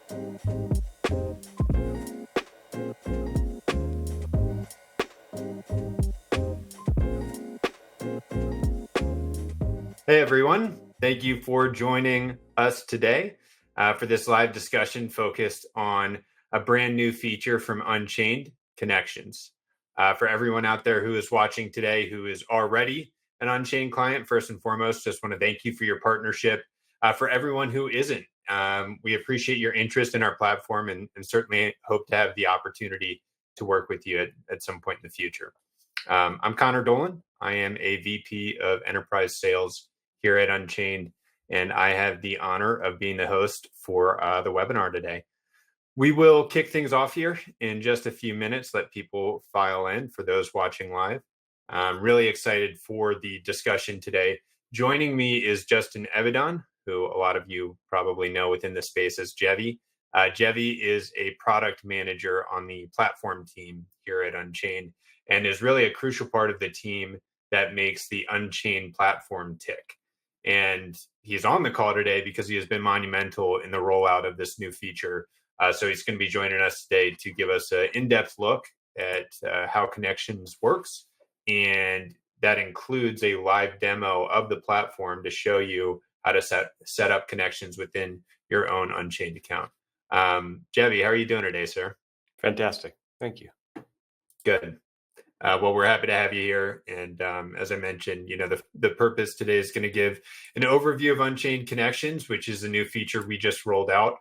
Hey everyone, thank you for joining us today for this live discussion focused on a brand new feature from Unchained Connections. For everyone out there who is watching today who is already an Unchained client, first and foremost, just want to thank you for your partnership. For everyone who isn't, we appreciate your interest in our platform and certainly hope to have the opportunity to work with you at some point in the future. I'm Connor Dolan. I am a VP of Enterprise Sales here at Unchained, and I have the honor of being the host for the webinar today. We will kick things off here in just a few minutes, let people file in for those watching live. I'm really excited for the discussion today. Joining me is Justin Evidon, who a lot of you probably know within the space as Jevi. Jevi is a product manager on the platform team here at Unchained and is really a crucial part of the team that makes the Unchained platform tick. And he's on the call today because he has been monumental in the rollout of this new feature. So he's going to be joining us today to give us an in-depth look at how Connections works. And that includes a live demo of the platform to show you how to set up connections within your own Unchained account. Jevi, how are you doing today, sir? Fantastic. Thank you. Good. Well, we're happy to have you here. And as I mentioned, the purpose today is going to give an overview of Unchained Connections, which is a new feature we just rolled out.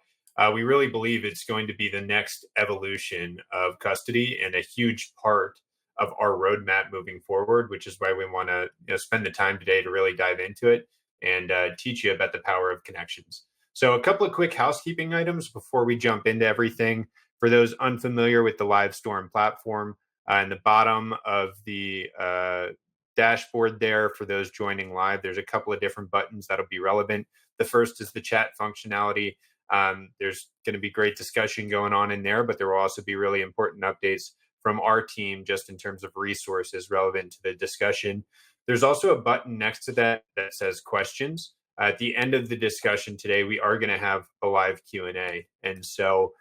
We really believe it's going to be the next evolution of custody and a huge part of our roadmap moving forward, which is why we want to spend the time today to really dive into it and teach you about the power of connections. So a couple of quick housekeeping items before we jump into everything. For those unfamiliar with the LiveStorm platform, in the bottom of the dashboard there, for those joining live, there's a couple of different buttons that'll be relevant. The first is the chat functionality. There's going to be great discussion going on in there, but there will also be really important updates from our team just in terms of resources relevant to the discussion. There's also a button next to that that says questions. At the end of the discussion today, we are going to have a live Q&A. And so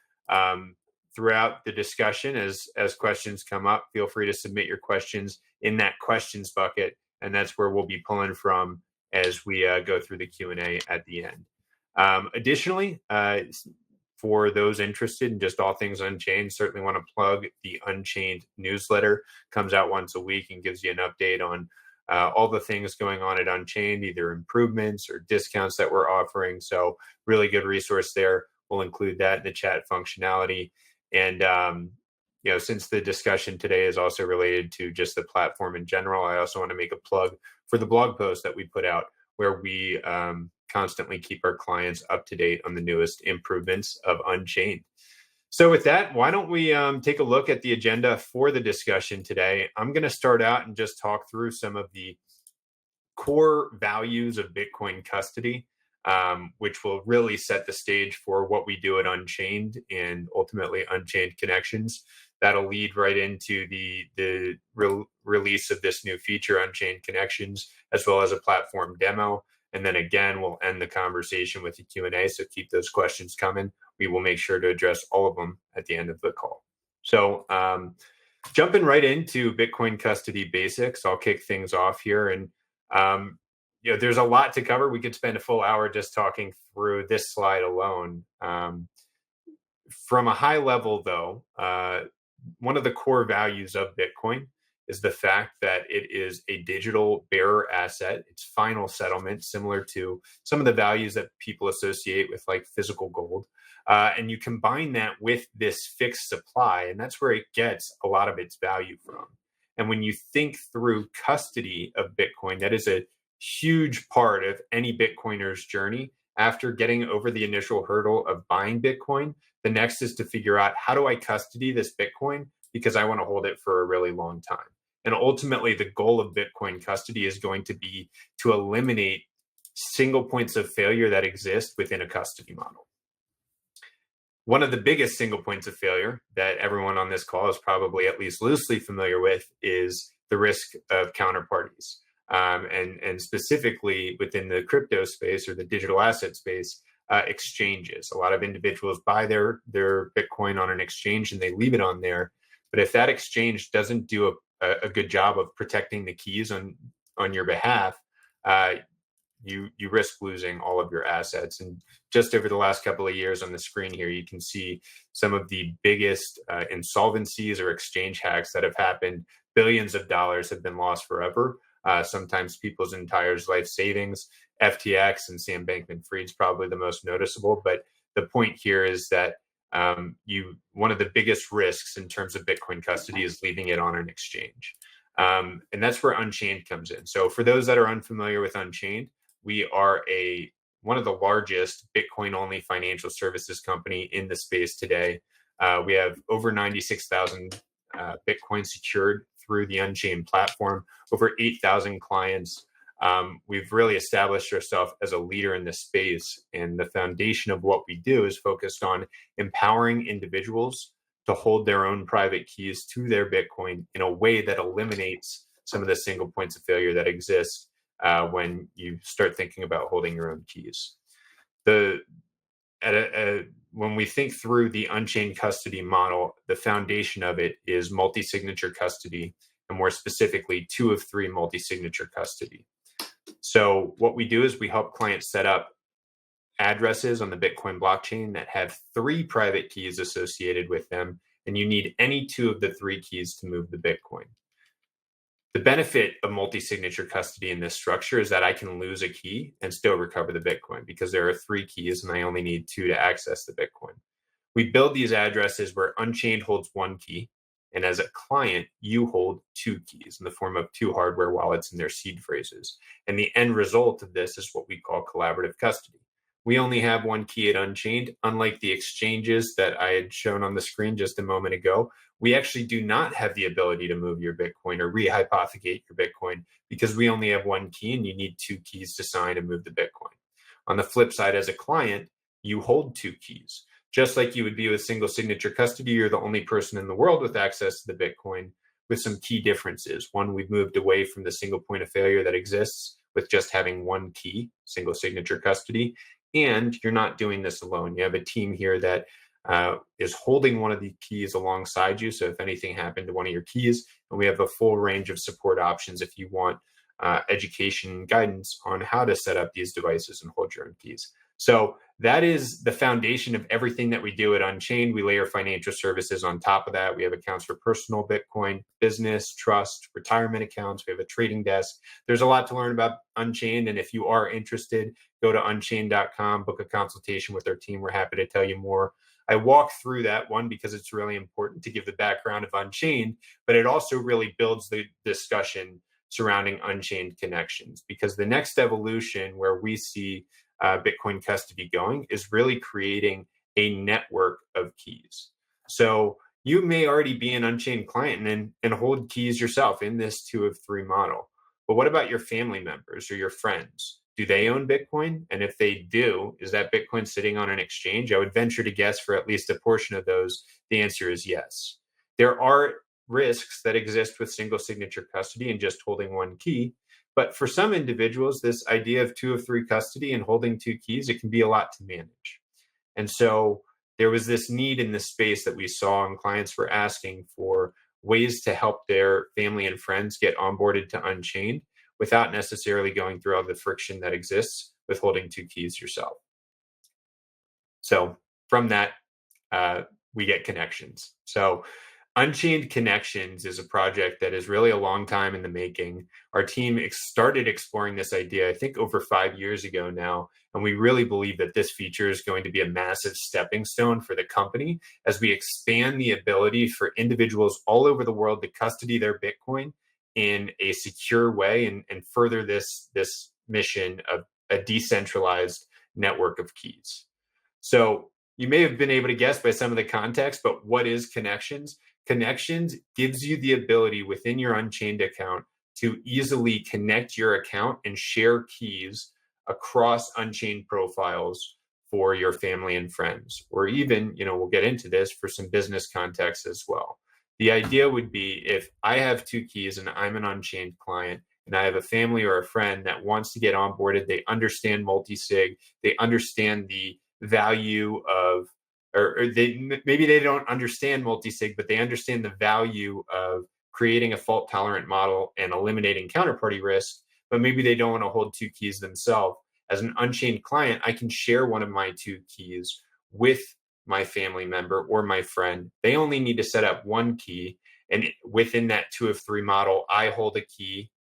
throughout the discussion, as questions come up, feel free to submit your questions in that questions bucket, and that's where we'll be pulling from as we go through the Q&A at the end. Additionally, for those interested in just all things Unchained, certainly want to plug the Unchained newsletter. Comes out once a week and gives you an update on all the things going on at Unchained, either improvements or discounts that we're offering. So really good resource there. We'll include that in the chat functionality. And, since the discussion today is also related to just the platform in general, I also want to make a plug for the blog post that we put out where we constantly keep our clients up to date on the newest improvements of Unchained. So with that, why don't we take a look at the agenda for the discussion today? I'm going to start out and just talk through some of the core values of Bitcoin custody, which will really set the stage for what we do at Unchained and ultimately Unchained Connections. That'll lead right into the release of this new feature, Unchained Connections, as well as a platform demo. And then again, we'll end the conversation with the Q&A. So keep those questions coming. We will make sure to address all of them at the end of the call. So jumping right into Bitcoin custody basics, I'll kick things off here. And there's a lot to cover. We could spend a full hour just talking through this slide alone. From a high level, though, one of the core values of Bitcoin is the fact that it is a digital bearer asset. It's final settlement, similar to some of the values that people associate with like physical gold. And you combine that with this fixed supply, and that's where it gets a lot of its value from. And when you think through custody of Bitcoin, that is a huge part of any Bitcoiner's journey. After getting over the initial hurdle of buying Bitcoin, the next is to figure out, how do I custody this Bitcoin? Because I want to hold it for a really long time. And ultimately, the goal of Bitcoin custody is going to be to eliminate single points of failure that exist within a custody model. One of the biggest single points of failure that everyone on this call is probably at least loosely familiar with is the risk of counterparties. And specifically within the crypto space or the digital asset space, exchanges. A lot of individuals buy their Bitcoin on an exchange and they leave it on there. But if that exchange doesn't do a good job of protecting the keys on your behalf, you risk losing all of your assets. And just over the last couple of years on the screen here, you can see some of the biggest insolvencies or exchange hacks that have happened. Billions of dollars have been lost forever. Sometimes people's entire life savings. FTX and Sam Bankman-Fried's probably the most noticeable. But the point here is that one of the biggest risks in terms of Bitcoin custody is leaving it on an exchange. And that's where Unchained comes in. So for those that are unfamiliar with Unchained, we are one of the largest Bitcoin-only financial services company in the space today. We have over 96,000 Bitcoin secured through the Unchained platform, over 8,000 clients. We've really established ourselves as a leader in this space. And the foundation of what we do is focused on empowering individuals to hold their own private keys to their Bitcoin in a way that eliminates some of the single points of failure that exist when you start thinking about holding your own keys. When we think through the Unchained custody model, the foundation of it is multi-signature custody, and more specifically, 2 of 3 multi-signature custody. So what we do is we help clients set up addresses on the Bitcoin blockchain that have 3 private keys associated with them, and you need any 2 of the 3 keys to move the Bitcoin. The benefit of multi-signature custody in this structure is that I can lose a key and still recover the Bitcoin because there are 3 keys and I only need 2 to access the Bitcoin. We build these addresses where Unchained holds 1 key, and as a client, you hold 2 keys in the form of 2 hardware wallets and their seed phrases. And the end result of this is what we call collaborative custody. We only have 1 key at Unchained, unlike the exchanges that I had shown on the screen just a moment ago. We actually do not have the ability to move your Bitcoin or rehypothecate your Bitcoin because we only have 1 key and you need 2 keys to sign and move the Bitcoin. On the flip side, as a client, you hold 2 keys. Just like you would be with single signature custody, you're the only person in the world with access to the Bitcoin, with some key differences. One, we've moved away from the single point of failure that exists with just having 1 key, single signature custody. And you're not doing this alone. You have a team here that is holding one of the keys alongside you. So if anything happened to one of your keys, and we have a full range of support options if you want education guidance on how to set up these devices and hold your own keys. So that is the foundation of everything that we do at Unchained. We layer financial services on top of that. We have accounts for personal Bitcoin, business, trust, retirement accounts. We have a trading desk. There's a lot to learn about Unchained. And if you are interested, go to unchained.com, book a consultation with our team. We're happy to tell you more. I walk through that one because it's really important to give the background of Unchained, but it also really builds the discussion surrounding Unchained Connections, because the next evolution where we see Bitcoin custody going is really creating a network of keys. So you may already be an Unchained client and hold keys yourself in this 2 of 3 model. But what about your family members or your friends? Do they own Bitcoin? And if they do, is that Bitcoin sitting on an exchange? I would venture to guess for at least a portion of those, the answer is yes. There are risks that exist with single signature custody and just holding 1 key. But for some individuals, this idea of 2 of 3 custody and holding 2 keys, it can be a lot to manage. And so there was this need in this space that we saw, and clients were asking for ways to help their family and friends get onboarded to Unchained without necessarily going through all the friction that exists with holding 2 keys yourself. So from that, we get connections. So Unchained Connections is a project that is really a long time in the making. Our team started exploring this idea, I think, over 5 years ago now. And we really believe that this feature is going to be a massive stepping stone for the company as we expand the ability for individuals all over the world to custody their Bitcoin in a secure way and further this mission of a decentralized network of keys. So you may have been able to guess by some of the context, but what is Connections? Connections gives you the ability within your Unchained account to easily connect your account and share keys across Unchained profiles for your family and friends, or even, we'll get into this for some business context as well. The idea would be if I have 2 keys and I'm an Unchained client and I have a family or a friend that wants to get onboarded, they understand multi-sig, they understand the value of, or maybe they don't understand multi-sig, but they understand the value of creating a fault tolerant model and eliminating counterparty risk, but maybe they don't want to hold two keys themselves. As an Unchained client, I can share one of my two keys with my family member or my friend. They only need to set up one key. And within that 2 of 3 model, I hold a key,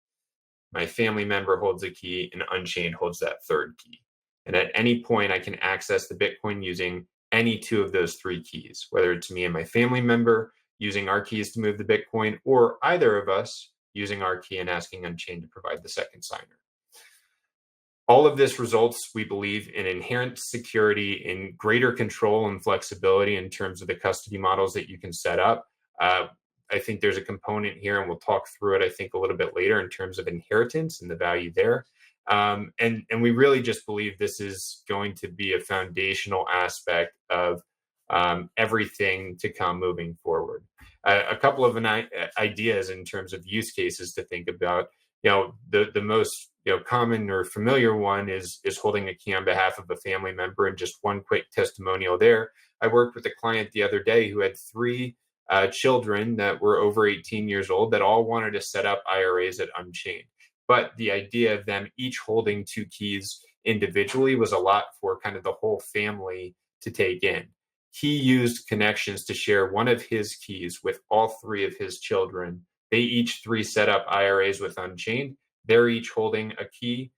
my family member holds a key, and Unchained holds that third key. And at any point, I can access the Bitcoin using any 2 of those 3 keys, whether it's me and my family member using our keys to move the Bitcoin, or either of us using our key and asking Unchained to provide the second signer. All of this results, we believe, in inherent security, in greater control and flexibility in terms of the custody models that you can set up. I think there's a component here, and we'll talk through it, I think, a little bit later in terms of inheritance and the value there. And we really just believe this is going to be a foundational aspect of everything to come moving forward. A couple of ideas in terms of use cases to think about. The most common or familiar one is holding a key on behalf of a family member. And just one quick testimonial there. I worked with a client the other day who had 3 children that were over 18 years old that all wanted to set up IRAs at Unchained. But the idea of them each holding 2 keys individually was a lot for kind of the whole family to take in. He used Connections to share one of his keys with all 3 of his children. They each 3 set up IRAs with Unchained. They're each holding a key.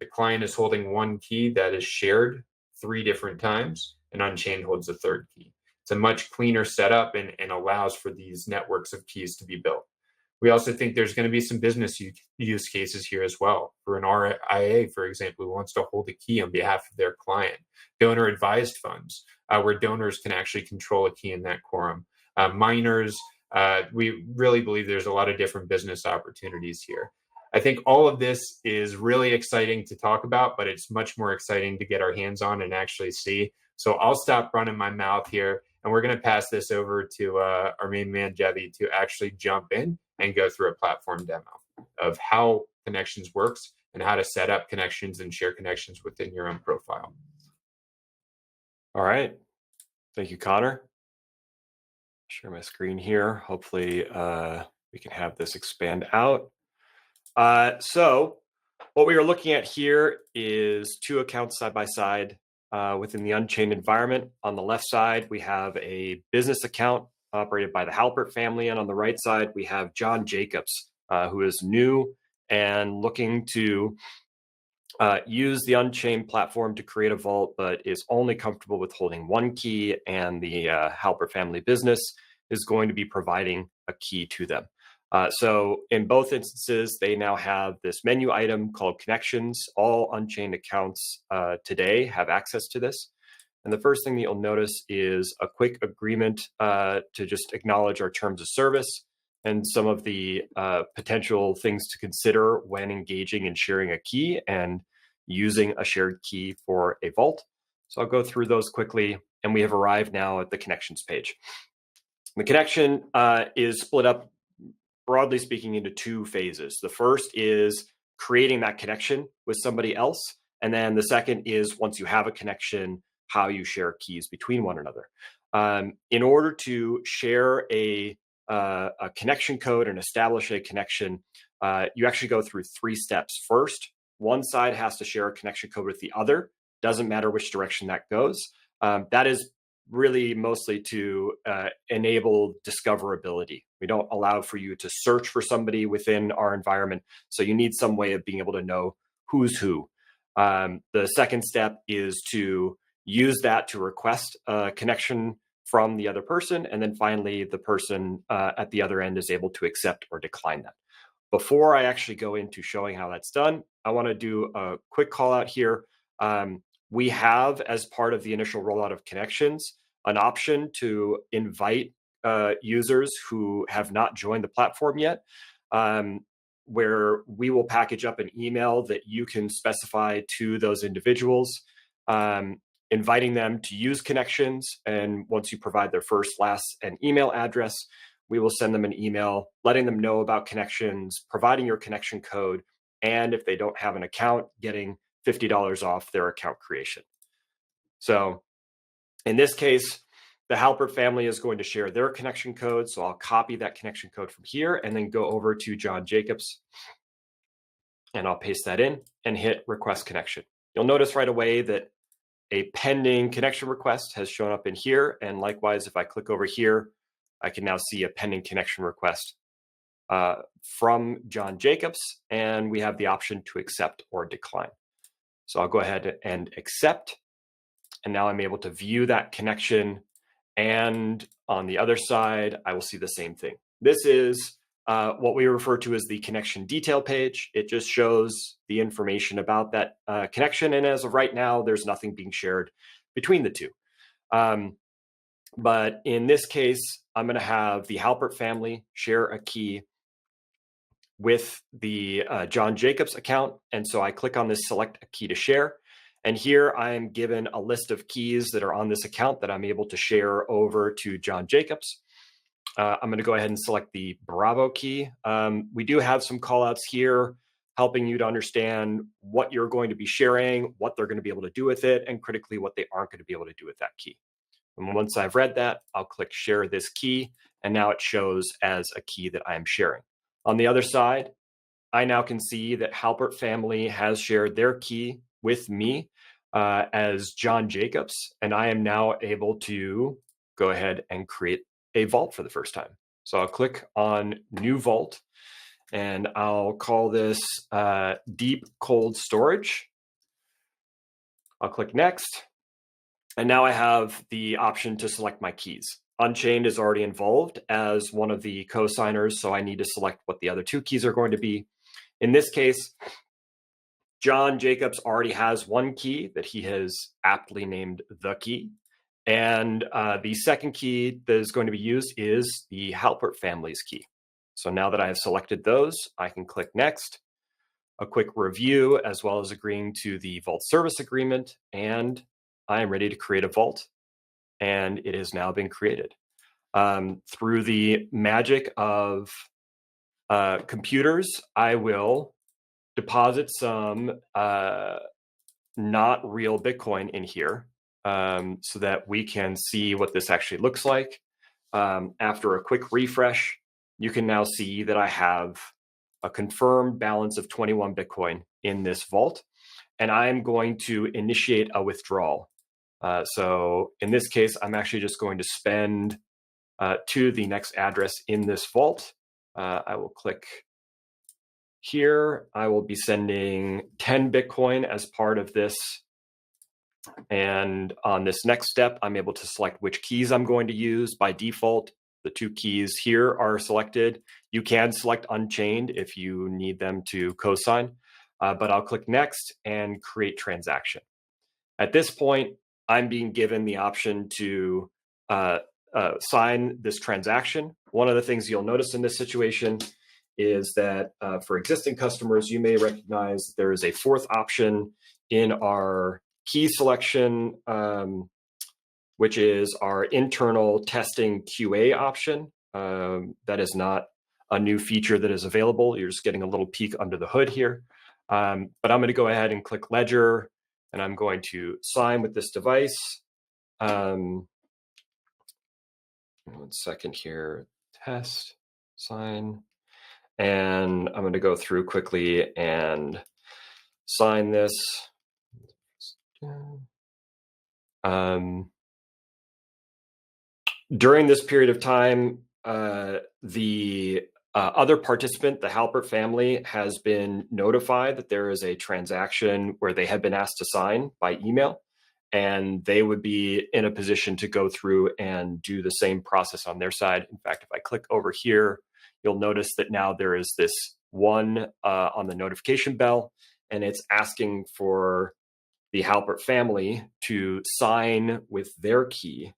The client is holding one key that is shared 3 different times, and Unchained holds the third key. It's a much cleaner setup and allows for these networks of keys to be built. We also think there's going to be some business use cases here as well. For an RIA, for example, who wants to hold a key on behalf of their client. Donor advised funds, where donors can actually control a key in that quorum. Miners, we really believe there's a lot of different business opportunities here. I think all of this is really exciting to talk about, but it's much more exciting to get our hands on and actually see. So I'll stop running my mouth here, and we're going to pass this over to our main man, Jevi, to actually jump in and go through a platform demo of how Connections works and how to set up Connections and share Connections within your own profile. All right. Thank you, Connor. Share my screen here. Hopefully we can have this expand out. So what we are looking at here is 2 accounts side by side within the Unchained environment. On the left side, we have a business account operated by the Halpert family. And on the right side, we have John Jacobs, who is new and looking to use the Unchained platform to create a vault, but is only comfortable with holding one key, and the Halpert family business is going to be providing a key to them. So in both instances, they now have this menu item called Connections. All Unchained accounts today have access to this. And the first thing that you'll notice is a quick agreement to just acknowledge our terms of service and some of the potential things to consider when engaging in sharing a key and using a shared key for a vault. So I'll go through those quickly, and we have arrived now at the Connections page. The connection is split up, broadly speaking, into 2 phases. The first is creating that connection with somebody else. And then the second is, once you have a connection, how you share keys between one another. In order to share a connection code and establish a connection, you actually go through 3 steps. First, one side has to share a connection code with the other. Doesn't matter which direction that goes. That is really mostly to enable discoverability. We don't allow for you to search for somebody within our environment. So you need some way of being able to know who's who. The second step is to use that to request a connection from the other person. And then finally, the person at the other end is able to accept or decline that. Before I actually go into showing how that's done, I want to do a quick call out here. We have, as part of the initial rollout of Connections, an option to invite users who have not joined the platform yet, where we will package up an email that you can specify to those individuals, inviting them to use Connections. And once you provide their first, last, and email address, we will send them an email letting them know about connections, providing your connection code, and if they don't have an account, getting $50 off their account creation. So in this case, the Halpert family is going to share their connection code. So I'll copy that connection code from here and then go over to John Jacobs, and I'll paste that in and hit request connection. You'll notice right away that a pending connection request has shown up in here. And likewise, if I click over here, I can now see a pending connection request from John Jacobs, and we have the option to accept or decline. So I'll go ahead and accept. And now I'm able to view that connection. And on the other side, I will see the same thing. This is what we refer to as the connection detail page. It just shows the information about that connection. And as of right now, there's nothing being shared between the two. But in this case, I'm going to have the Halpert family share a key with the John Jacobs account. And so I click on this select a key to share. And here I am given a list of keys that are on this account that I'm able to share over to John Jacobs. I'm going to go ahead and select the Bravo key. We do have some callouts here helping you to understand what you're going to be sharing, what they're going to be able to do with it, and critically what they aren't going to be able to do with that key. And once I've read that, I'll click share this key, and now it shows as a key that I am sharing. On the other side, I now can see that Halpert family has shared their key with me as John Jacobs, and I am now able to go ahead and create a vault for the first time. So I'll click on New Vault, and I'll call this Deep Cold Storage. I'll click Next, and now I have the option to select my keys. Unchained is already involved as one of the co-signers, so I need to select what the other two keys are going to be. In this case, John Jacobs already has one key that he has aptly named the key. And the second key that is going to be used is the Halpert family's key. So now that I have selected those, I can click Next, a quick review, as well as agreeing to the Vault Service Agreement, and I am ready to create a vault. And it has now been created. Through the magic of computers, I will deposit some not real Bitcoin in here so that we can see what this actually looks like. After a quick refresh, you can now see that I have a confirmed balance of 21 Bitcoin in this vault, and I'm going to initiate a withdrawal. So in this case, I'm actually just going to spend to the next address in this vault. I will click here. I will be sending 10 Bitcoin as part of this. And on this next step, I'm able to select which keys I'm going to use. By default, the two keys here are selected. You can select Unchained if you need them to co-sign, but I'll click Next and create transaction. At this point, I'm being given the option to sign this transaction. One of the things you'll notice in this situation is that for existing customers, you may recognize that there is a fourth option in our key selection, which is our internal testing QA option. That is not a new feature that is available. You're just getting a little peek under the hood here. But I'm going to go ahead and click Ledger, and I'm going to sign with this device. 1 second here, test, sign. And I'm going to go through quickly and sign this. During this period of time, the other participant, the Halpert family, has been notified that there is a transaction where they have been asked to sign by email, and they would be in a position to go through and do the same process on their side. In fact, if I click over here, you'll notice that now there is this one on the notification bell, and it's asking for the Halpert family to sign with their key.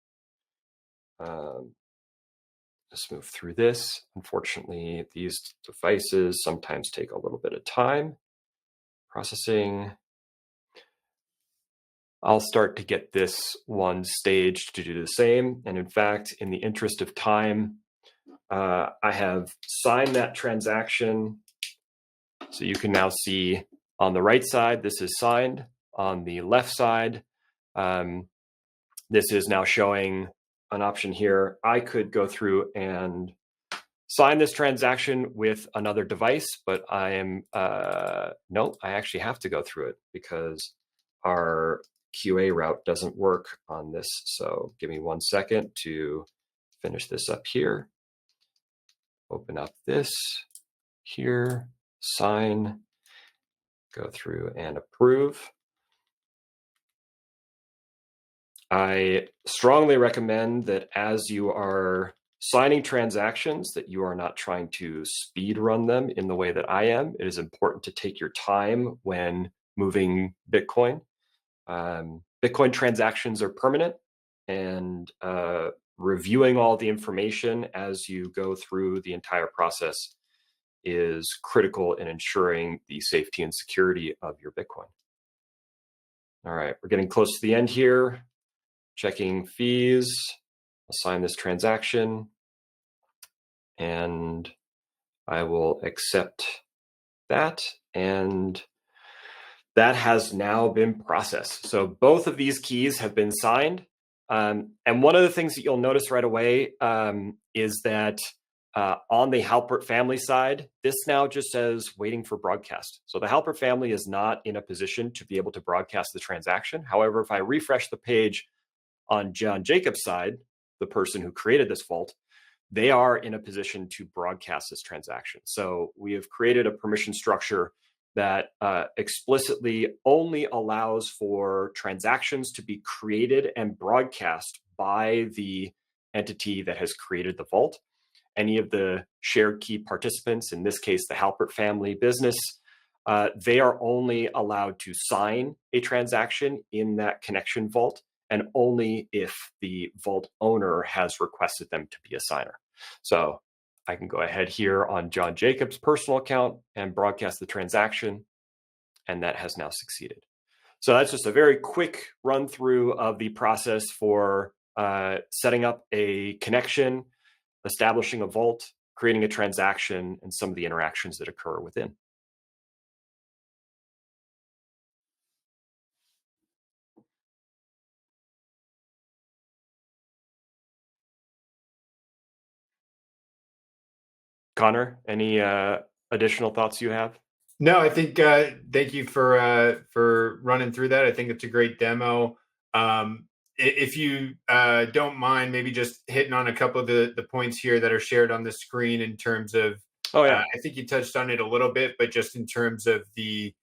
Let's move through this. Unfortunately, these devices sometimes take a little bit of time processing. I'll start to get this one staged to do the same. And in fact, in the interest of time, I have signed that transaction. So you can now see on the right side, this is signed. On the left side, this is now showing an option here. I could go through and sign this transaction with another device, but I am, no, I actually have to go through it because our QA route doesn't work on this. So give me 1 second to finish this up here. Open up this here, sign, go through and approve. I strongly recommend that as you are signing transactions, that you are not trying to speed run them in the way that I am. It is important to take your time when moving Bitcoin. Bitcoin transactions are permanent, and reviewing all the information as you go through the entire process is critical in ensuring the safety and security of your Bitcoin. All right, we're getting close to the end here. Checking fees. I'll sign this transaction and I will accept that. And that has now been processed. So both of these keys have been signed. And one of the things that you'll notice right away is that on the Halpert family side, this now just says waiting for broadcast. So the Halpert family is not in a position to be able to broadcast the transaction. However, if I refresh the page on John Jacobs' side, the person who created this vault, they are in a position to broadcast this transaction. So we have created a permission structure that explicitly only allows for transactions to be created and broadcast by the entity that has created the vault. Any of the shared key participants, in this case, the Halpert family business, they are only allowed to sign a transaction in that connection vault, and only if the vault owner has requested them to be a signer. So I can go ahead here on John Jacobs' personal account and broadcast the transaction, and that has now succeeded. So that's just a very quick run through of the process for setting up a connection, establishing a vault, creating a transaction, and some of the interactions that occur within. Connor, any additional thoughts you have? No, I think thank you for running through that. I think it's a great demo. If you don't mind, maybe just hitting on a couple of the points here that are shared on the screen in terms of, Oh yeah, I think you touched on it a little bit, but just in terms of the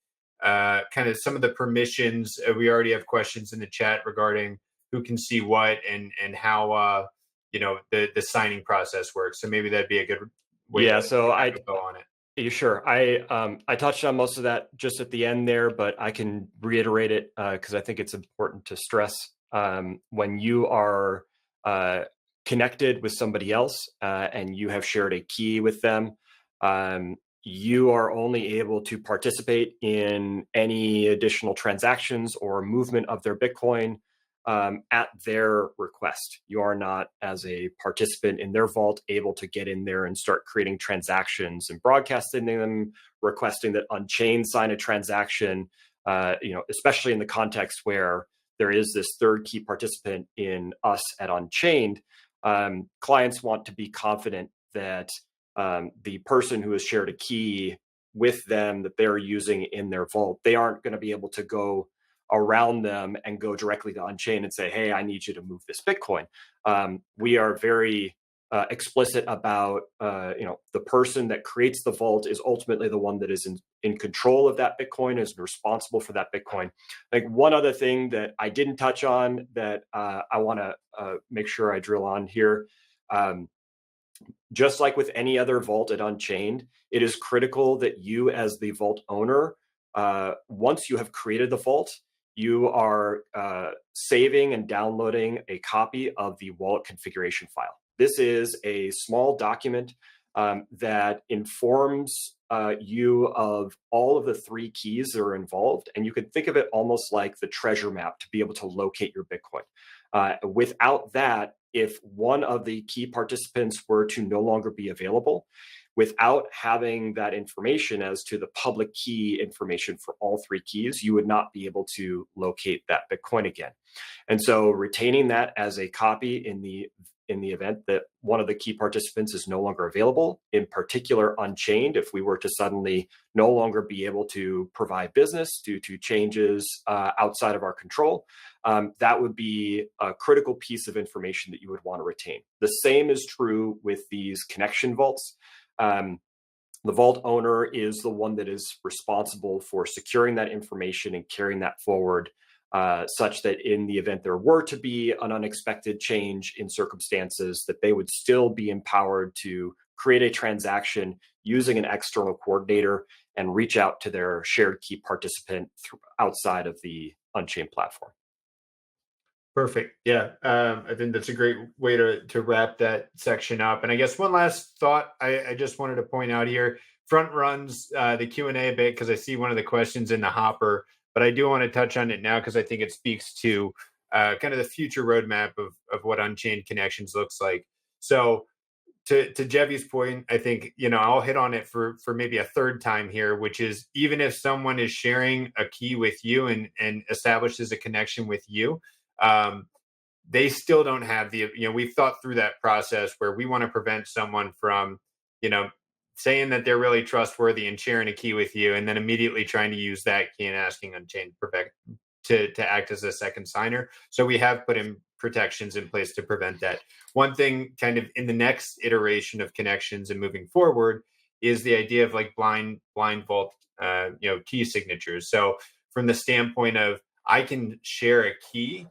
kind of some of the permissions, we already have questions in the chat regarding who can see what and how the signing process works. So maybe that'd be a good way yeah. to So go on it. Yeah, sure. I touched on most of that just at the end there, but I can reiterate it because I think it's important to stress when you are connected with somebody else and you have shared a key with them. You are only able to participate in any additional transactions or movement of their Bitcoin at their request. You are not, as a participant in their vault, able to get in there and start creating transactions and broadcasting them, requesting that Unchained sign a transaction, especially in the context where there is this third key participant in us at Unchained. Clients want to be confident that the person who has shared a key with them that they're using in their vault, they aren't going to be able to go around them and go directly to Unchained and say, hey, I need you to move this Bitcoin. We are very explicit about, the person that creates the vault is ultimately the one that is in control of that Bitcoin, is responsible for that Bitcoin. Like one other thing that I didn't touch on that I want to make sure I drill on here. Just like with any other vault at Unchained, it is critical that you as the vault owner, once you have created the vault, you are saving and downloading a copy of the wallet configuration file. This is a small document that informs you of all of the 3 keys that are involved. And you can think of it almost like the treasure map to be able to locate your Bitcoin. Without that, if one of the key participants were to no longer be available, without having that information as to the public key information for all three keys, you would not be able to locate that Bitcoin again. And so retaining that as a copy in the event that one of the key participants is no longer available, in particular Unchained, if we were to suddenly no longer be able to provide business due to changes outside of our control, that would be a critical piece of information that you would want to retain. The same is true with these connection vaults. The vault owner is the one that is responsible for securing that information and carrying that forward, such that in the event there were to be an unexpected change in circumstances, that they would still be empowered to create a transaction using an external coordinator and reach out to their shared key participant outside of the Unchained platform. Perfect. Yeah, I think that's a great way to wrap that section up. And I guess one last thought I just wanted to point out here, front runs the Q&A a bit because I see one of the questions in the hopper, but I do want to touch on it now because I think it speaks to kind of the future roadmap of what Unchained Connections looks like. So to Jevy's point, I think, I'll hit on it for maybe a third time here, which is even if someone is sharing a key with you and establishes a connection with you, they still don't have we've thought through that process where we want to prevent someone from, saying that they're really trustworthy and sharing a key with you and then immediately trying to use that key and asking Unchained to act as a second signer. So we have put in protections in place to prevent that. One thing kind of in the next iteration of connections and moving forward is the idea of like blind vault, key signatures. So from the standpoint of I can share a key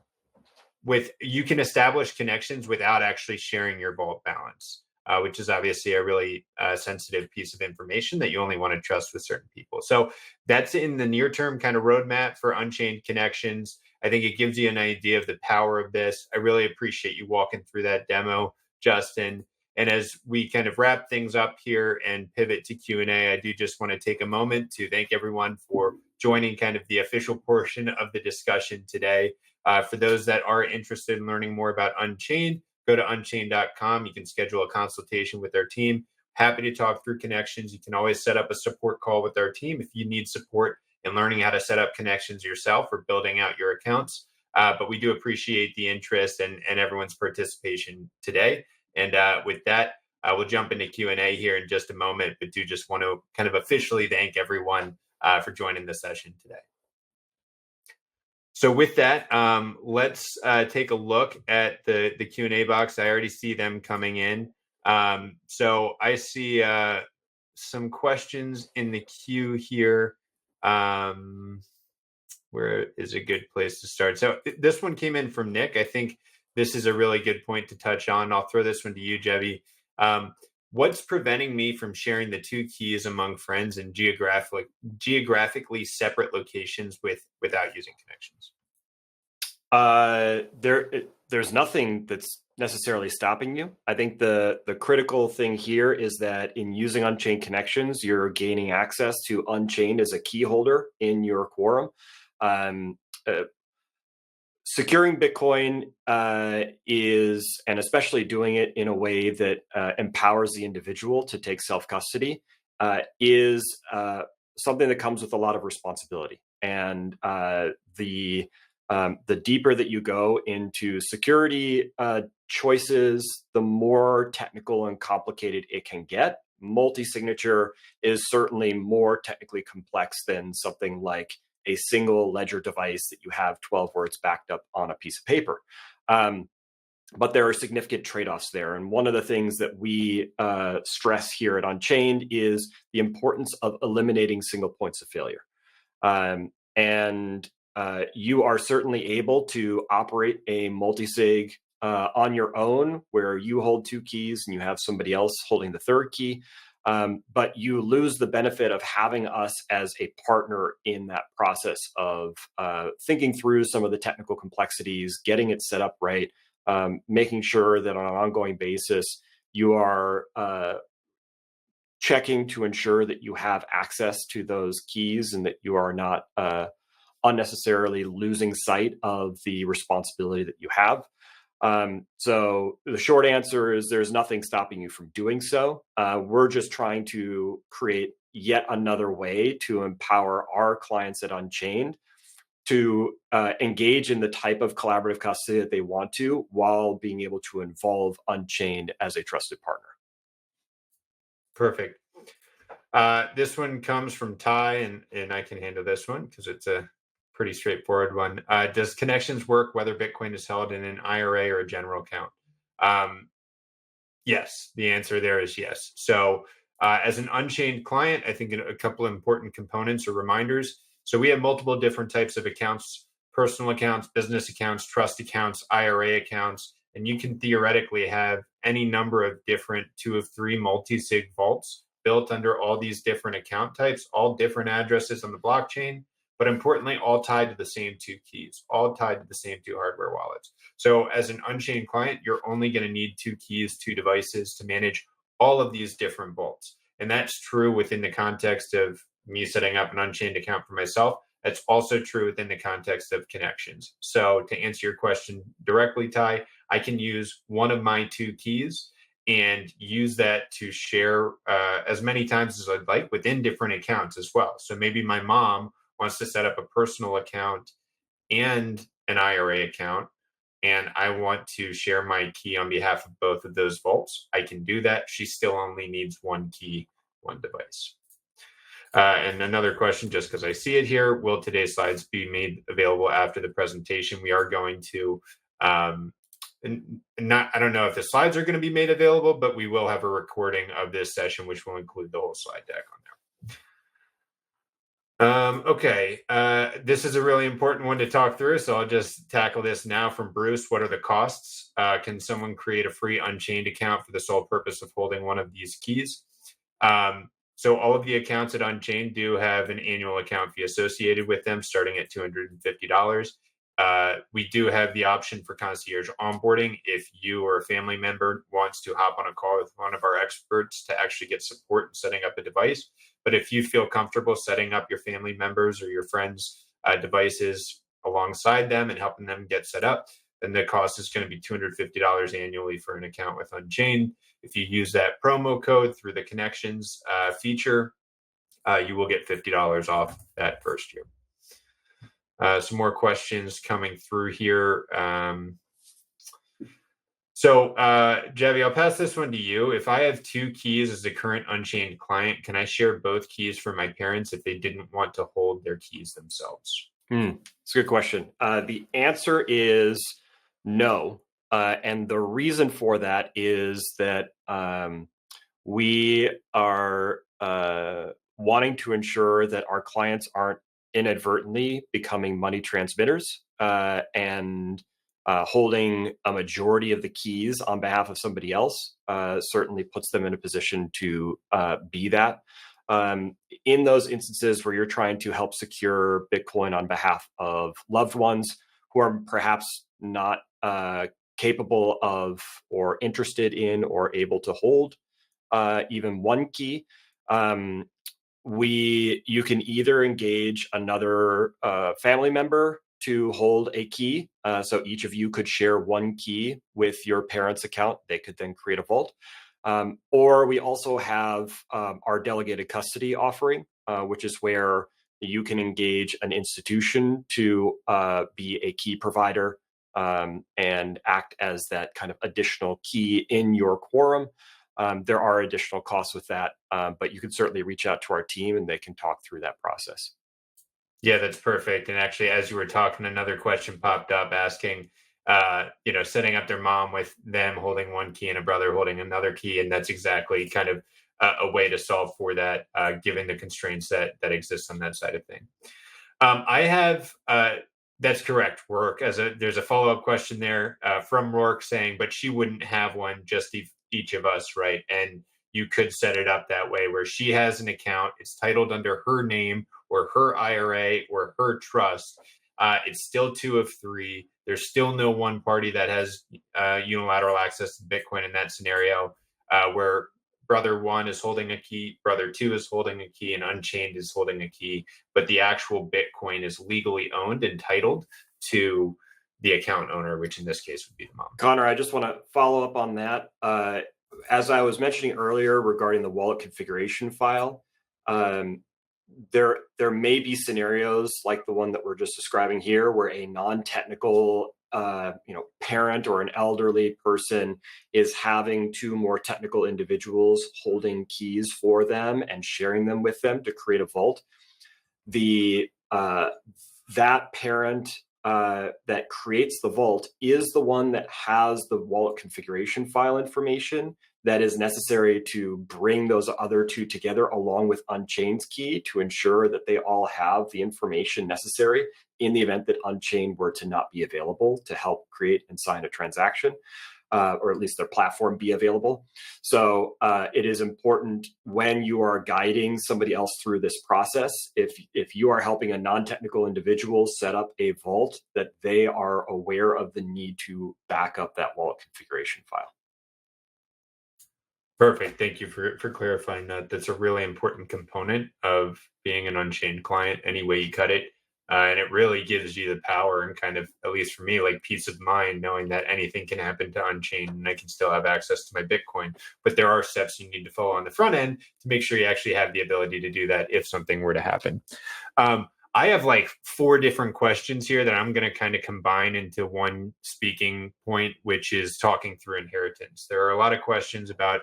you can establish connections without actually sharing your vault balance, which is obviously a really sensitive piece of information that you only want to trust with certain people. So that's in the near term kind of roadmap for Unchained Connections. I think it gives you an idea of the power of this. I really appreciate you walking through that demo, Justin. And as we kind of wrap things up here and pivot to Q&A, I do just want to take a moment to thank everyone for joining kind of the official portion of the discussion today. For those that are interested in learning more about Unchained, go to unchained.com. You can schedule a consultation with our team. Happy to talk through connections. You can always set up a support call with our team if you need support in learning how to set up connections yourself or building out your accounts. But we do appreciate the interest and everyone's participation today. And with that, we'll jump into Q&A here in just a moment, but do just want to kind of officially thank everyone for joining the session today. So with that, let's take a look at the Q&A box. I already see them coming in. So I see some questions in the queue here. Where is a good place to start? So this one came in from Nick. I think this is a really good point to touch on. I'll throw this one to you, Jevy. What's preventing me from sharing the two keys among friends in geographically separate locations without using connections? There's nothing that's necessarily stopping you. I think the critical thing here is that in using Unchained Connections, you're gaining access to Unchained as a key holder in your quorum. Securing Bitcoin is, and especially doing it in a way that empowers the individual to take self-custody, is something that comes with a lot of responsibility. And the deeper that you go into security choices, the more technical and complicated it can get. Multisignature is certainly more technically complex than something like a single ledger device that you have 12 words backed up on a piece of paper. But there are significant trade-offs there. And one of the things that we stress here at Unchained is the importance of eliminating single points of failure. You are certainly able to operate a multisig on your own, where you hold two keys and you have somebody else holding the third key. But you lose the benefit of having us as a partner in that process of thinking through some of the technical complexities, getting it set up right, making sure that on an ongoing basis, you are checking to ensure that you have access to those keys and that you are not unnecessarily losing sight of the responsibility that you have. So the short answer is there's nothing stopping you from doing so. We're just trying to create yet another way to empower our clients at Unchained to engage in the type of collaborative custody that they want to, while being able to involve Unchained as a trusted partner. Perfect. This one comes from Ty, and I can handle this one because it's a pretty straightforward one. Does Connections work whether Bitcoin is held in an IRA or a general account? Yes, the answer there is yes. So as an Unchained client, I think a couple of important components or reminders. So we have multiple different types of accounts: personal accounts, business accounts, trust accounts, IRA accounts, and you can theoretically have any number of different 2 of 3 multi-sig vaults built under all these different account types, all different addresses on the blockchain, but importantly, all tied to the same 2 keys, all tied to the same 2 hardware wallets. So as an Unchained client, you're only going to need 2 keys, 2 devices to manage all of these different vaults. And that's true within the context of me setting up an Unchained account for myself. That's also true within the context of Connections. So to answer your question directly, Ty, I can use one of my 2 keys and use that to share as many times as I'd like within different accounts as well. So maybe my mom wants to set up a personal account and an IRA account, and I want to share my key on behalf of both of those vaults. I can do that. She still only needs 1 key, 1 device. And another question, just because I see it here, will today's slides be made available after the presentation? We are going to, I don't know if the slides are going to be made available, but we will have a recording of this session, which will include the whole slide deck on there. Okay, this is a really important one to talk through, so I'll just tackle this now from Bruce. What are the costs? Can someone create a free Unchained account for the sole purpose of holding one of these keys? So all of the accounts at Unchained do have an annual account fee associated with them, starting at $250. We do have the option for concierge onboarding if you or a family member wants to hop on a call with one of our experts to actually get support in setting up a device. But if you feel comfortable setting up your family members or your friends' devices alongside them and helping them get set up, then the cost is going to be $250 annually for an account with Unchained. If you use that promo code through the Connections feature, you will get $50 off that first year. Some more questions coming through here. So, Javi, I'll pass this one to you. If I have 2 keys as a current Unchained client, can I share both keys for my parents if they didn't want to hold their keys themselves? It's a good question. The answer is no. And the reason for that is that we are wanting to ensure that our clients aren't inadvertently becoming money transmitters and holding a majority of the keys on behalf of somebody else certainly puts them in a position to be that. In those instances where you're trying to help secure Bitcoin on behalf of loved ones who are perhaps not capable of or interested in or able to hold even 1 key, you can either engage another family member to hold a key. So each of you could share 1 key with your parents' account. They could then create a vault. Or we also have our delegated custody offering, which is where you can engage an institution to be a key provider and act as that kind of additional key in your quorum. There are additional costs with that, but you can certainly reach out to our team and they can talk through that process. Yeah, that's perfect. And actually, as you were talking, another question popped up asking, setting up their mom with them holding 1 key and a brother holding another key. And that's exactly kind of a way to solve for that, given the constraints that exist on that side of thing. I have, that's correct, Rourke. There's a follow-up question there from Rourke saying, but she wouldn't have one, just each of us, right? And you could set it up that way where she has an account, it's titled under her name or her IRA or her trust. It's still 2 of 3. There's still no one party that has unilateral access to Bitcoin in that scenario, where brother 1 is holding a key, brother 2 is holding a key, and Unchained is holding a key. But the actual Bitcoin is legally owned and titled to the account owner, which in this case would be the mom. Connor, I just want to follow up on that. As I was mentioning earlier regarding the wallet configuration file, there may be scenarios like the one that we're just describing here, where a non-technical parent or an elderly person is having two more technical individuals holding keys for them and sharing them with them to create a vault. That parent that creates the vault is the one that has the wallet configuration file information that is necessary to bring those other two together along with Unchained's key to ensure that they all have the information necessary in the event that Unchained were to not be available to help create and sign a transaction. Or at least their platform be available. So it is important when you are guiding somebody else through this process, if you are helping a non-technical individual set up a vault, that they are aware of the need to back up that wallet configuration file. Perfect. Thank you for clarifying that. That's a really important component of being an Unchained client, any way you cut it. And it really gives you the power and kind of, at least for me, like peace of mind, knowing that anything can happen to Unchained and I can still have access to my Bitcoin. But there are steps you need to follow on the front end to make sure you actually have the ability to do that if something were to happen. I have like 4 different questions here that I'm going to kind of combine into one speaking point, which is talking through inheritance. There are a lot of questions about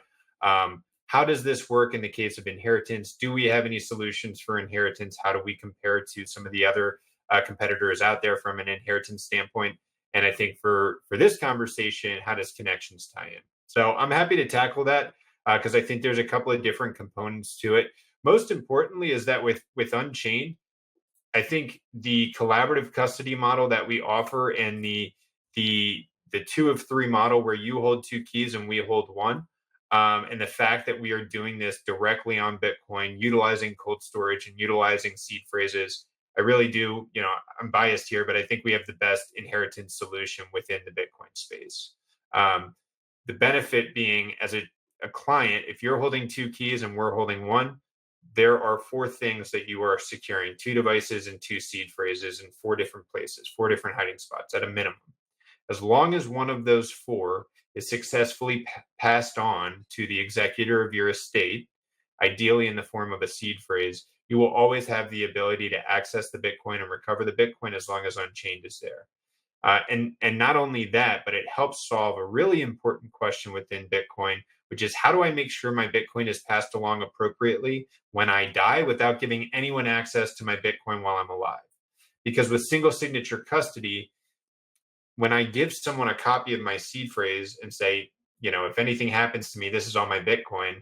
how does this work in the case of inheritance? Do we have any solutions for inheritance? How do we compare to some of the other competitors out there from an inheritance standpoint? And I think for this conversation, how does connections tie in? So I'm happy to tackle that because I think there's a couple of different components to it. Most importantly is that with Unchained, I think the collaborative custody model that we offer and the 2 of 3 model where you hold 2 keys and we hold 1, and the fact that we are doing this directly on Bitcoin, utilizing cold storage and utilizing seed phrases, I really do, I'm biased here, but I think we have the best inheritance solution within the Bitcoin space. The benefit being as a client, if you're holding 2 keys and we're holding 1, there are 4 things that you are securing: 2 devices and 2 seed phrases in 4 different places, 4 different hiding spots at a minimum. As long as one of those 4 is successfully passed on to the executor of your estate, ideally in the form of a seed phrase, you will always have the ability to access the Bitcoin and recover the Bitcoin as long as Unchained is there. And not only that, but it helps solve a really important question within Bitcoin, which is how do I make sure my Bitcoin is passed along appropriately when I die without giving anyone access to my Bitcoin while I'm alive? Because with single signature custody, when I give someone a copy of my seed phrase and say, if anything happens to me, this is all my Bitcoin,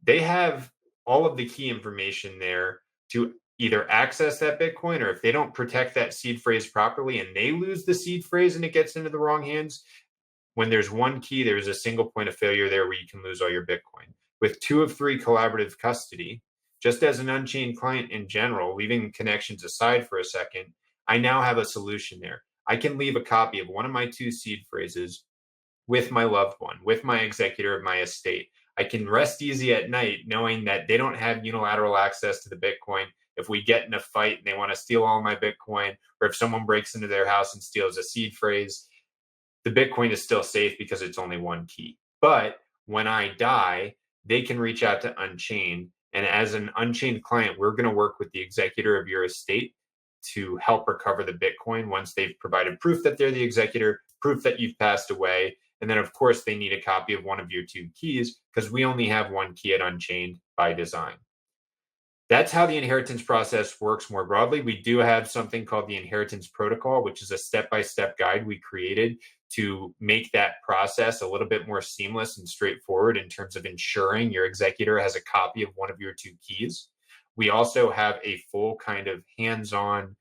they have all of the key information there to either access that Bitcoin, or if they don't protect that seed phrase properly and they lose the seed phrase and it gets into the wrong hands, when there's one key, there's a single point of failure there where you can lose all your Bitcoin. With 2 of 3 collaborative custody, just as an Unchained client in general, leaving connections aside for a second, I now have a solution there. I can leave a copy of one of my 2 seed phrases with my loved one, with my executor of my estate. I can rest easy at night knowing that they don't have unilateral access to the Bitcoin. If we get in a fight and they want to steal all my Bitcoin, or if someone breaks into their house and steals a seed phrase, the Bitcoin is still safe because it's only 1 key. But when I die, they can reach out to Unchained. And as an Unchained client, we're going to work with the executor of your estate to help recover the Bitcoin once they've provided proof that they're the executor, proof that you've passed away. And then, of course, they need a copy of one of your 2 keys because we only have 1 key at Unchained by design. That's how the inheritance process works more broadly. We do have something called the inheritance protocol, which is a step-by-step guide we created to make that process a little bit more seamless and straightforward in terms of ensuring your executor has a copy of one of your 2 keys. We also have a full kind of hands-on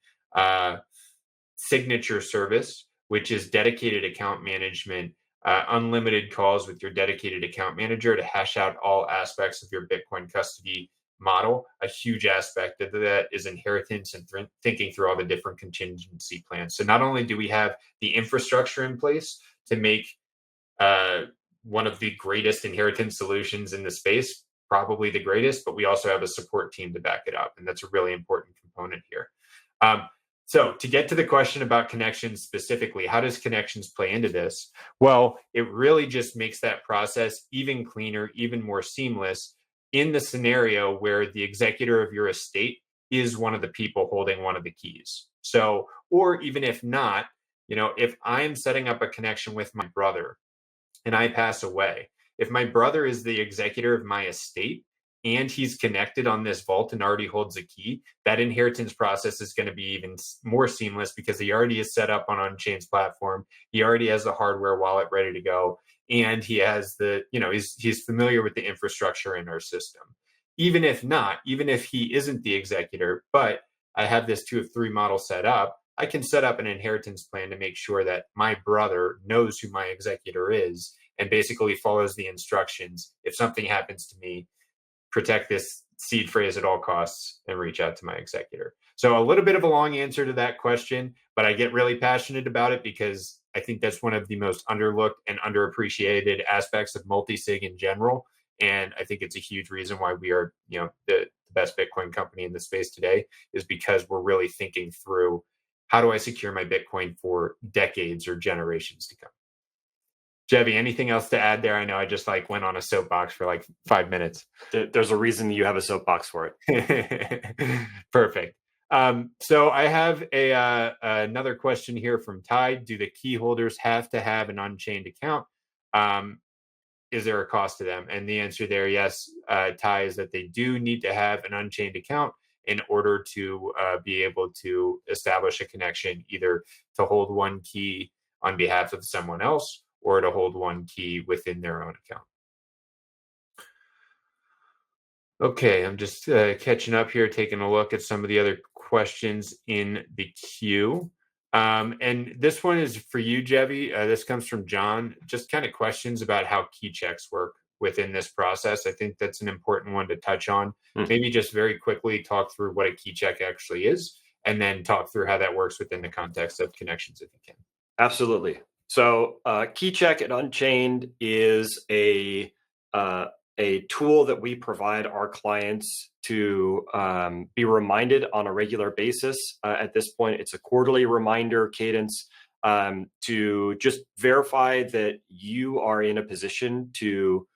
signature service, which is dedicated account management, unlimited calls with your dedicated account manager to hash out all aspects of your Bitcoin custody model. A huge aspect of that is inheritance and thinking through all the different contingency plans. So not only do we have the infrastructure in place to make one of the greatest inheritance solutions in the space, probably the greatest, but we also have a support team to back it up. And that's a really important component here. So to get to the question about connections specifically, how does connections play into this? Well, it really just makes that process even cleaner, even more seamless in the scenario where the executor of your estate is one of the people holding one of the keys. So, or even if not, if I'm setting up a connection with my brother and I pass away, if my brother is the executor of my estate and he's connected on this vault and already holds a key, that inheritance process is going to be even more seamless because he already is set up on Unchained's platform. He already has the hardware wallet ready to go. And he has he's familiar with the infrastructure in our system. Even if not, even if he isn't the executor, but I have this 2 of 3 model set up, I can set up an inheritance plan to make sure that my brother knows who my executor is and basically follows the instructions. If something happens to me, protect this seed phrase at all costs and reach out to my executor. So a little bit of a long answer to that question, but I get really passionate about it because I think that's one of the most underlooked and underappreciated aspects of multi-sig in general. And I think it's a huge reason why we are, the best Bitcoin company in the space today, is because we're really thinking through, how do I secure my Bitcoin for decades or generations to come? Jebby, anything else to add there? I know I just went on a soapbox for 5 minutes. There's a reason you have a soapbox for it. Perfect. So I have another question here from Ty. Do the key holders have to have an Unchained account? Is there a cost to them? And the answer there, yes, Ty, is that they do need to have an Unchained account in order to be able to establish a connection, either to hold one key on behalf of someone else or to hold one key within their own account. Okay, I'm just catching up here, taking a look at some of the other questions in the queue. And this one is for you, Jebby. This comes from John. Just kind of questions about how key checks work within this process. I think that's an important one to touch on. Maybe just very quickly talk through what a key check actually is, and then talk through how that works within the context of connections, if you can. Absolutely. So key check at Unchained is a tool that we provide our clients to be reminded on a regular basis. At this point, it's a quarterly reminder cadence to just verify that you are in a position to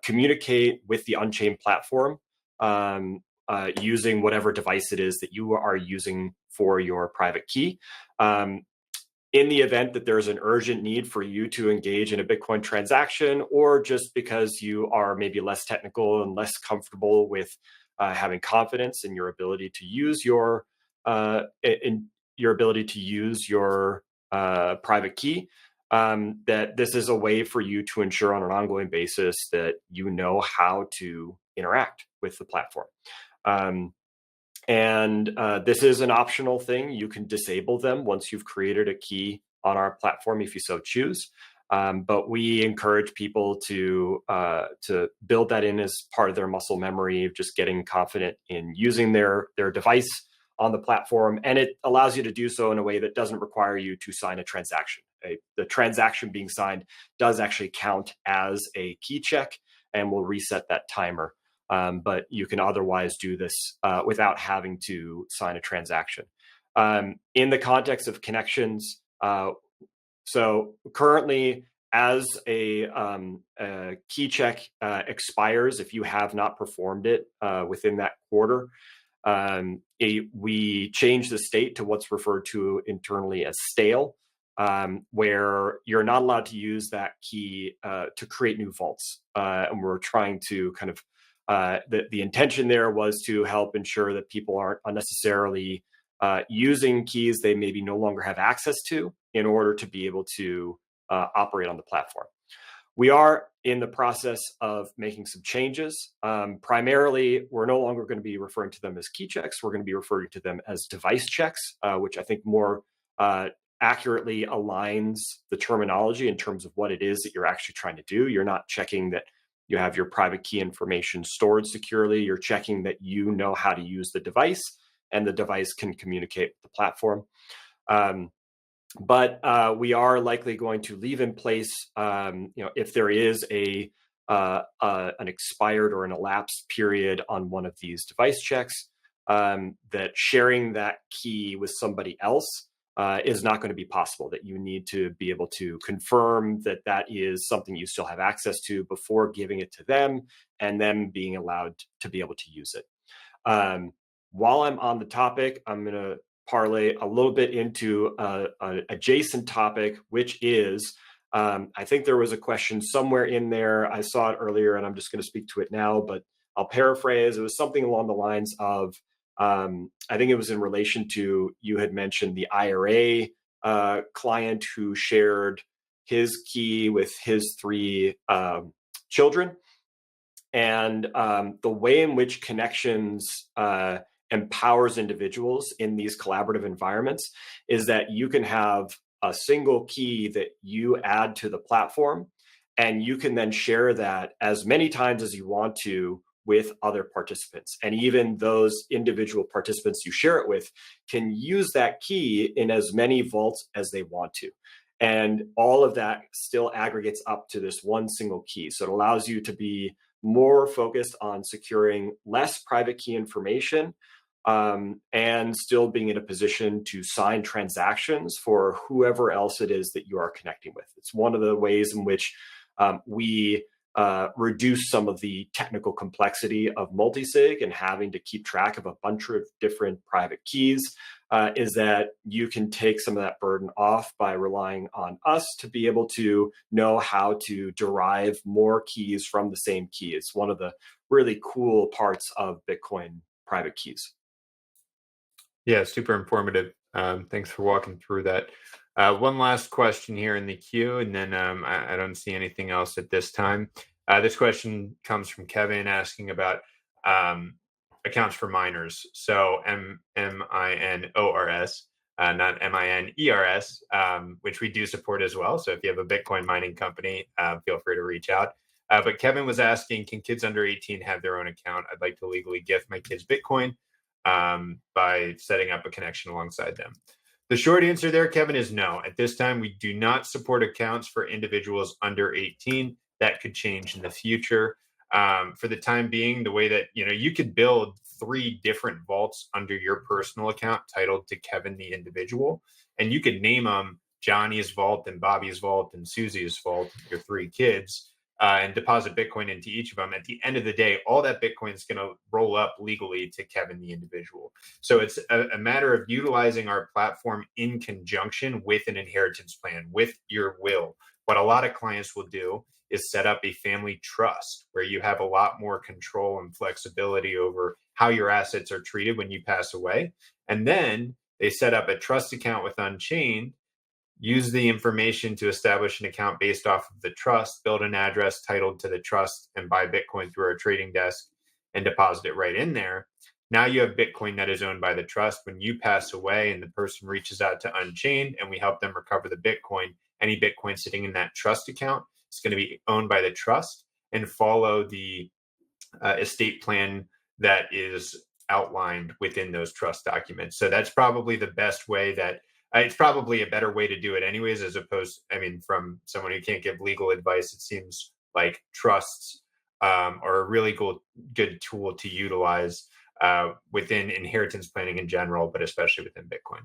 communicate with the Unchained platform using whatever device it is that you are using for your private key. In the event that there's an urgent need for you to engage in a Bitcoin transaction, or just because you are maybe less technical and less comfortable with having confidence in your ability to use your private key, that this is a way for you to ensure on an ongoing basis that you know how to interact with the platform. And this is an optional thing. You can disable them once you've created a key on our platform if you so choose. But we encourage people to build that in as part of their muscle memory of just getting confident in using their device on the platform. And it allows you to do so in a way that doesn't require you to sign a transaction. The transaction being signed does actually count as a key check and will reset that timer. But you can otherwise do this without having to sign a transaction. In the context of connections, so currently, as a key check expires, if you have not performed it within that quarter, we change the state to what's referred to internally as stale, where you're not allowed to use that key to create new vaults. And we're trying to kind of the intention there was to help ensure that people aren't unnecessarily using keys they maybe no longer have access to in order to be able to operate on the platform. We are in the process of making some changes. Primarily, we're no longer going to be referring to them as key checks. We're going to be referring to them as device checks, which I think more accurately aligns the terminology in terms of what it is that you're actually trying to do. You're not checking that you have your private key information stored securely. You're checking that you know how to use the device and the device can communicate with the platform. But we are likely going to leave in place, if there is an expired or an elapsed period on one of these device checks, that sharing that key with somebody else is not going to be possible, that you need to be able to confirm that that is something you still have access to before giving it to them and them being allowed to be able to use it. While I'm on the topic, I'm going to parlay a little bit into an adjacent topic, which is, I think there was a question somewhere in there. I saw it earlier and I'm just going to speak to it now, but I'll paraphrase. It was something along the lines of, I think it was in relation to, you had mentioned the IRA client who shared his key with his 3 children. And the way in which Connections empowers individuals in these collaborative environments is that you can have a single key that you add to the platform, and you can then share that as many times as you want to with other participants. And even those individual participants you share it with can use that key in as many vaults as they want to. And all of that still aggregates up to this one single key. So it allows you to be more focused on securing less private key information, and still being in a position to sign transactions for whoever else it is that you are connecting with. It's one of the ways in which we reduce some of the technical complexity of multisig and having to keep track of a bunch of different private keys, is that you can take some of that burden off by relying on us to be able to know how to derive more keys from the same key. It's one of the really cool parts of Bitcoin private keys. Yeah, super informative. Thanks for walking through that. One last question here in the queue, and then I don't see anything else at this time. This question comes from Kevin asking about accounts for miners. So MINORS, not MINERS, which we do support as well. So if you have a Bitcoin mining company, feel free to reach out. But Kevin was asking, can kids under 18 have their own account? I'd like to legally gift my kids Bitcoin by setting up a connection alongside them. The short answer there, Kevin, is no. At this time, we do not support accounts for individuals under 18. That could change in the future. For the time being, the way that you could build 3 different vaults under your personal account titled to Kevin the individual, and you could name them Johnny's vault and Bobby's vault and Susie's vault, your 3 kids, and deposit Bitcoin into each of them. At the end of the day, all that Bitcoin is going to roll up legally to Kevin the individual. So it's a matter of utilizing our platform in conjunction with an inheritance plan, with your will. What a lot of clients will do is set up a family trust where you have a lot more control and flexibility over how your assets are treated when you pass away. And then they set up a trust account with Unchained, use the information to establish an account based off of the trust, build an address titled to the trust, and buy Bitcoin through our trading desk and deposit it right in there. Now you have Bitcoin that is owned by the trust. When you pass away and the person reaches out to Unchained and we help them recover the Bitcoin, any Bitcoin sitting in that trust account is going to be owned by the trust and follow the estate plan that is outlined within those trust documents. So that's probably the best way that it's probably a better way to do it anyways, as opposed, from someone who can't give legal advice, it seems like trusts are a really good tool to utilize within inheritance planning in general, but especially within Bitcoin.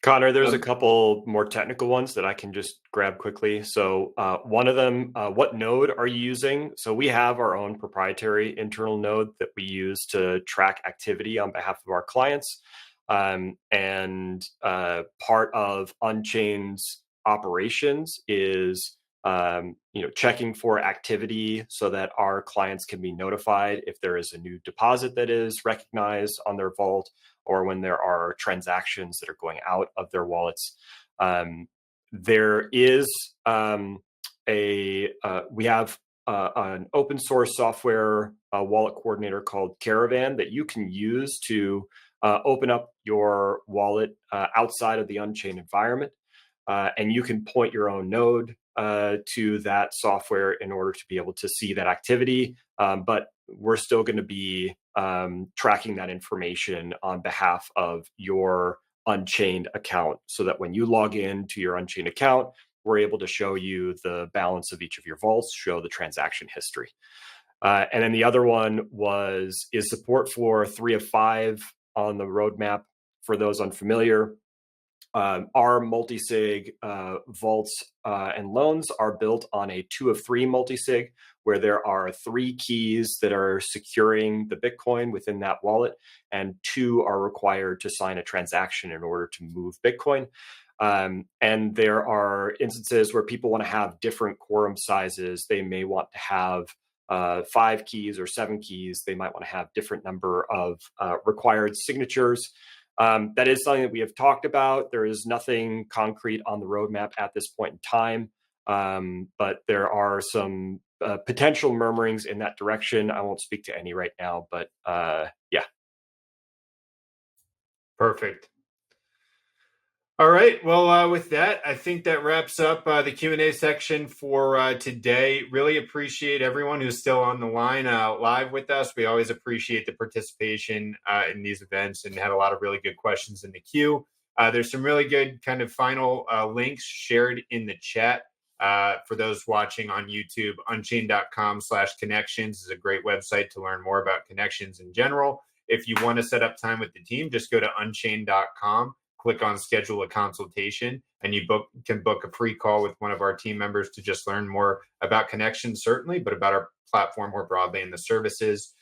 Connor, there's a couple more technical ones that I can just grab quickly. So one of them, what node are you using? So we have our own proprietary internal node that we use to track activity on behalf of our clients. And part of Unchained's operations is checking for activity so that our clients can be notified if there is a new deposit that is recognized on their vault, or when there are transactions that are going out of their wallets. There is we have an open source software wallet coordinator called Caravan that you can use to open up your wallet outside of the Unchained environment. And you can point your own node to that software in order to be able to see that activity. But we're still going to be tracking that information on behalf of your Unchained account, so that when you log in to your Unchained account, we're able to show you the balance of each of your vaults, show the transaction history. And then the other one is support for 3 of 5 on the roadmap. For those unfamiliar, our multi-sig vaults and loans are built on a 2 of 3 multi-sig, where there are 3 keys that are securing the Bitcoin within that wallet, and 2 are required to sign a transaction in order to move Bitcoin. And there are instances where people want to have different quorum sizes. They may want to have 5 keys or 7 keys. They might want to have different number of required signatures. That is something that we have talked about. There is nothing concrete on the roadmap at this point in time, but there are some potential murmurings in that direction. I won't speak to any right now, but yeah. Perfect. All right. Well, with that, I think that wraps up the Q&A section for today. Really appreciate everyone who's still on the line live with us. We always appreciate the participation in these events and had a lot of really good questions in the queue. There's some really good kind of final links shared in the chat. For those watching on YouTube, unchained.com/connections is a great website to learn more about connections in general. If you want to set up time with the team, just go to unchained.com. Click on schedule a consultation, and you can book a free call with one of our team members to just learn more about connections, certainly, but about our platform more broadly and the services.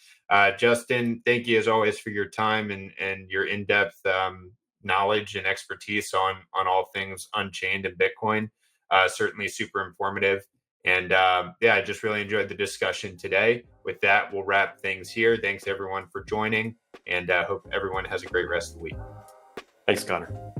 Justin, thank you as always for your time and your in-depth knowledge and expertise on all things Unchained and Bitcoin. Certainly super informative. And I just really enjoyed the discussion today. With that, we'll wrap things here. Thanks everyone for joining, and hope everyone has a great rest of the week. Thanks, Connor.